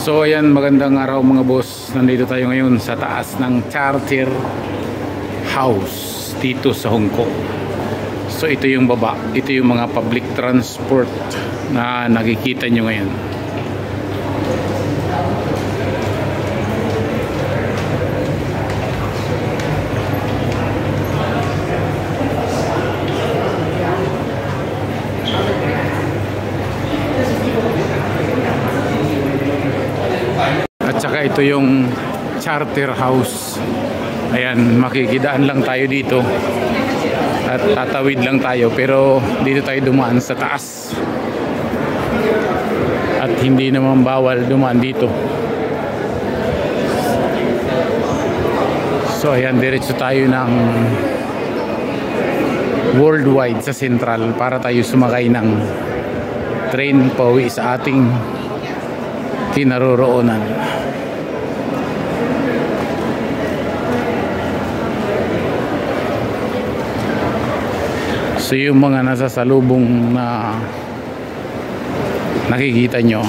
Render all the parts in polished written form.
So ayan, magandang araw mga boss. Nandito tayo ngayon sa taas ng Charter House dito sa Hong Kong. So ito yung baba, ito yung mga public transport na nakikita nyo ngayon. At saka ito yung Charter House. Ayan, makikidaan lang tayo dito at tatawid lang tayo, pero dito tayo dumaan sa taas at hindi naman bawal dumaan dito. So ayan, diretso tayo ng Worldwide sa Central para tayo sumakay ng train pauwi sa ating kinaroroonan. So yung mga nasasalubong na nakikita nyo,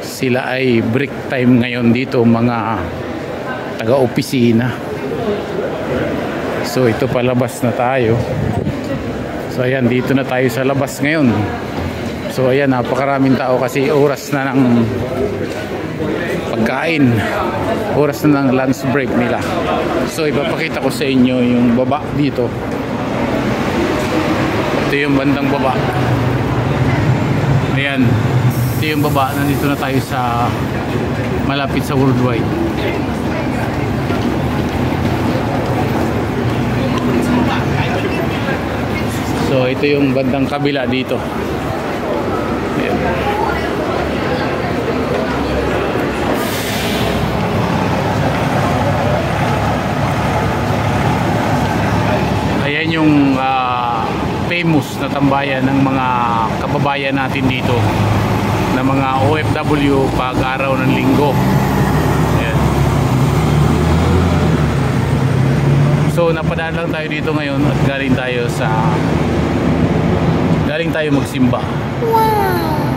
sila ay break time ngayon dito, mga taga-opisina. So ito, palabas na tayo. So ayan, dito na tayo sa labas ngayon. So ayan, napakaraming tao kasi oras na ng pagkain, oras na ng lunch break nila. So ipapakita ko sa inyo yung baba dito. Ito yung bandang baba. Ayan, ito yung baba. Nandito na tayo sa malapit sa Worldwide. So ito yung bandang kabila dito. Ayan. Ayan yung famous na tambayan ng mga kababayan natin dito, na mga OFW pag araw ng linggo. Ayan. So napadaan lang tayo dito ngayon at galing tayo magsimba. Wow!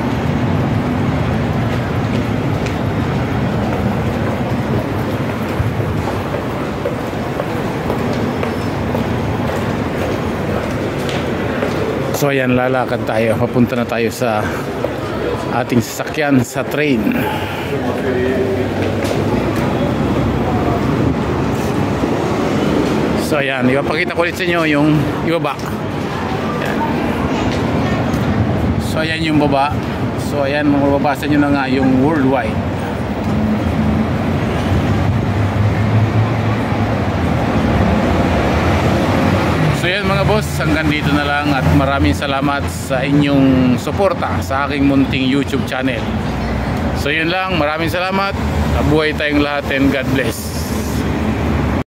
So ayan, lalakad tayo, papunta na tayo sa ating sasakyan sa train. So ayan, ipapakita ko ulit sa inyo yung ibaba. Ayan. So ayan yung baba. So ayan, mababasa nyo na nga yung Worldwide. So yan mga boss, hanggang dito na lang at maraming salamat sa inyong suporta sa aking munting YouTube channel. So yun lang, maraming salamat. Mabuhay tayong lahat and God bless.